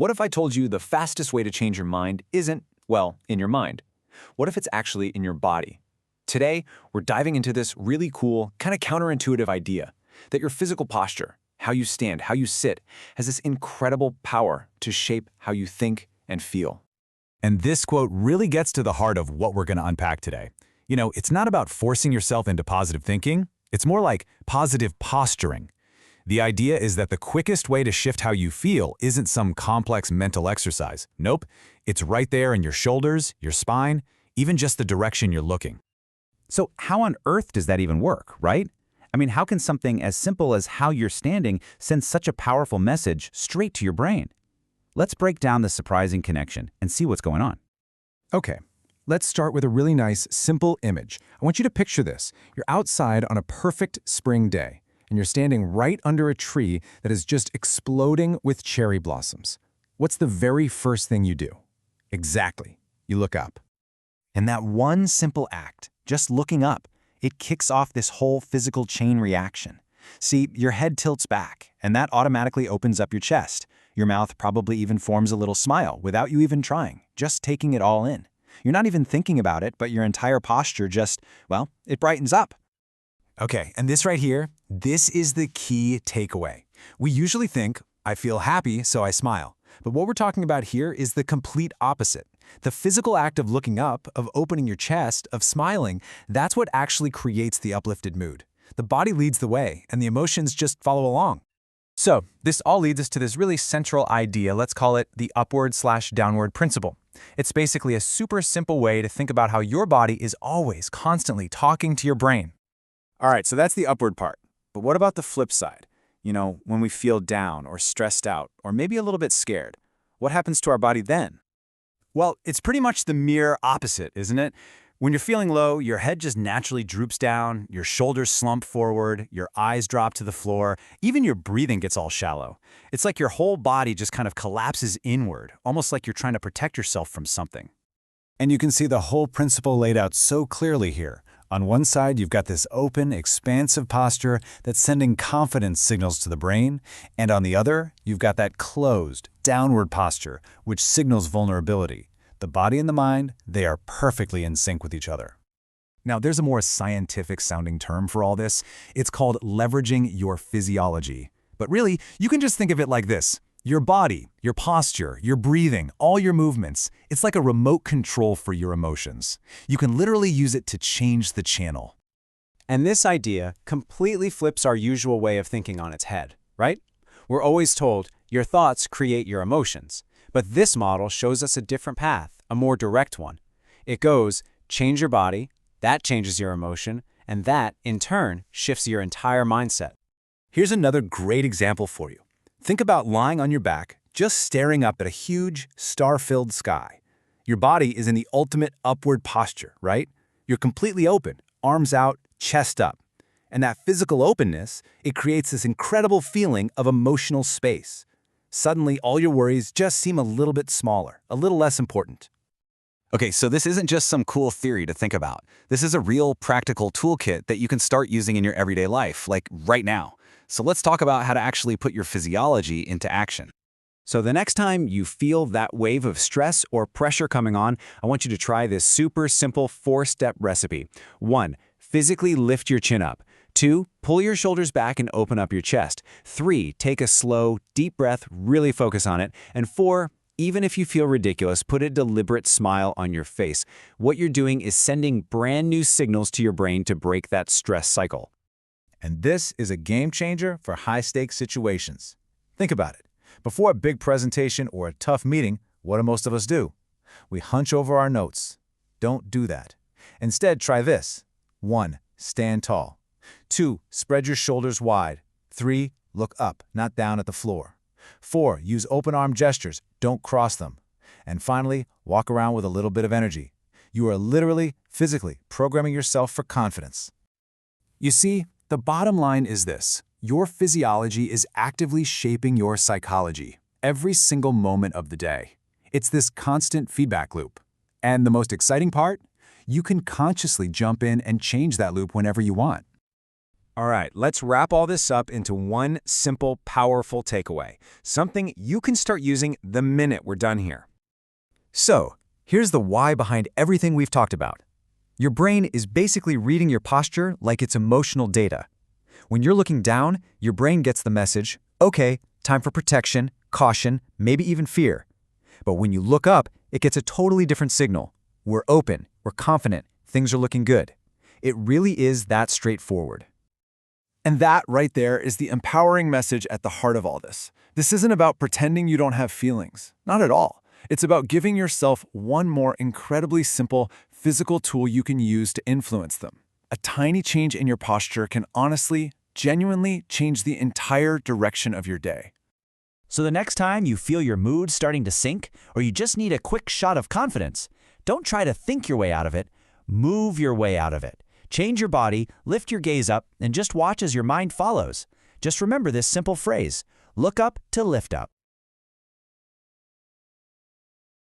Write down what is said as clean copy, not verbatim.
What if I told you the fastest way to change your mind isn't, well, in your mind? What if it's actually in your body? Today, we're diving into this really cool, kind of counterintuitive idea that your physical posture, how you stand, how you sit, has this incredible power to shape how you think and feel. And this quote really gets to the heart of what we're going to unpack today. It's not about forcing yourself into positive thinking. It's more like positive posturing. The idea is that the quickest way to shift how you feel isn't some complex mental exercise. Nope, it's right there in your shoulders, your spine, even just the direction you're looking. So how on earth does that even work, right? I mean, how can something as simple as how you're standing send such a powerful message straight to your brain? Let's break down the surprising connection and see what's going on. Okay, let's start with a really nice, simple image. I want you to picture this. You're outside on a perfect spring day, and you're standing right under a tree that is just exploding with cherry blossoms. What's the very first thing you do? Exactly. You look up. And that one simple act, just looking up, it kicks off this whole physical chain reaction. See, your head tilts back, and that automatically opens up your chest. Your mouth probably even forms a little smile without you even trying, just taking it all in. You're not even thinking about it, but your entire posture just, well, it brightens up. Okay, and this right here, this is the key takeaway. We usually think, I feel happy, so I smile. But what we're talking about here is the complete opposite. The physical act of looking up, of opening your chest, of smiling, that's what actually creates the uplifted mood. The body leads the way, and the emotions just follow along. So, this all leads us to this really central idea, let's call it the upward/downward principle. It's basically a super simple way to think about how your body is always constantly talking to your brain. All right, so that's the upward part. But what about the flip side? When we feel down or stressed out or maybe a little bit scared, what happens to our body then? Well, it's pretty much the mere opposite, isn't it? When you're feeling low, your head just naturally droops down, your shoulders slump forward, your eyes drop to the floor, even your breathing gets all shallow. It's like your whole body just kind of collapses inward, almost like you're trying to protect yourself from something. And you can see the whole principle laid out so clearly here. On one side, you've got this open, expansive posture that's sending confidence signals to the brain, and on the other, you've got that closed, downward posture, which signals vulnerability. The body and the mind, they are perfectly in sync with each other. Now, there's a more scientific-sounding term for all this. It's called leveraging your physiology. But really, you can just think of it like this. Your body, your posture, your breathing, all your movements, it's like a remote control for your emotions. You can literally use it to change the channel. And this idea completely flips our usual way of thinking on its head, right? We're always told, your thoughts create your emotions. But this model shows us a different path, a more direct one. It goes, change your body, that changes your emotion, and that, in turn, shifts your entire mindset. Here's another great example for you. Think about lying on your back, just staring up at a huge, star-filled sky. Your body is in the ultimate upward posture, right? You're completely open, arms out, chest up. And that physical openness, it creates this incredible feeling of emotional space. Suddenly, all your worries just seem a little bit smaller, a little less important. Okay, so this isn't just some cool theory to think about. This is a real practical toolkit that you can start using in your everyday life, like right now. So let's talk about how to actually put your physiology into action. So the next time you feel that wave of stress or pressure coming on, I want you to try this super simple 4-step recipe. 1. Physically lift your chin up. 2. Pull your shoulders back and open up your chest. 3. Take a slow, deep breath, really focus on it. And 4. Even if you feel ridiculous, put a deliberate smile on your face. What you're doing is sending brand new signals to your brain to break that stress cycle. And this is a game changer for high-stakes situations. Think about it. Before a big presentation or a tough meeting, what do most of us do? We hunch over our notes. Don't do that. Instead, try this. 1. Stand tall. 2. Spread your shoulders wide. 3. Look up, not down at the floor. 4. Use open arm gestures. Don't cross them. And finally, walk around with a little bit of energy. You are literally, physically programming yourself for confidence. You see, the bottom line is this. Your physiology is actively shaping your psychology every single moment of the day. It's this constant feedback loop. And the most exciting part? You can consciously jump in and change that loop whenever you want. All right, let's wrap all this up into one simple, powerful takeaway. Something you can start using the minute we're done here. So, here's the why behind everything we've talked about. Your brain is basically reading your posture like it's emotional data. When you're looking down, your brain gets the message, okay, time for protection, caution, maybe even fear. But when you look up, it gets a totally different signal. We're open, we're confident, things are looking good. It really is that straightforward. And that right there is the empowering message at the heart of all this. This isn't about pretending you don't have feelings. Not at all. It's about giving yourself one more incredibly simple physical tool you can use to influence them. A tiny change in your posture can honestly, genuinely change the entire direction of your day. So the next time you feel your mood starting to sink, or you just need a quick shot of confidence, don't try to think your way out of it, move your way out of it. Change your body, lift your gaze up, and just watch as your mind follows. Just remember this simple phrase, look up to lift up.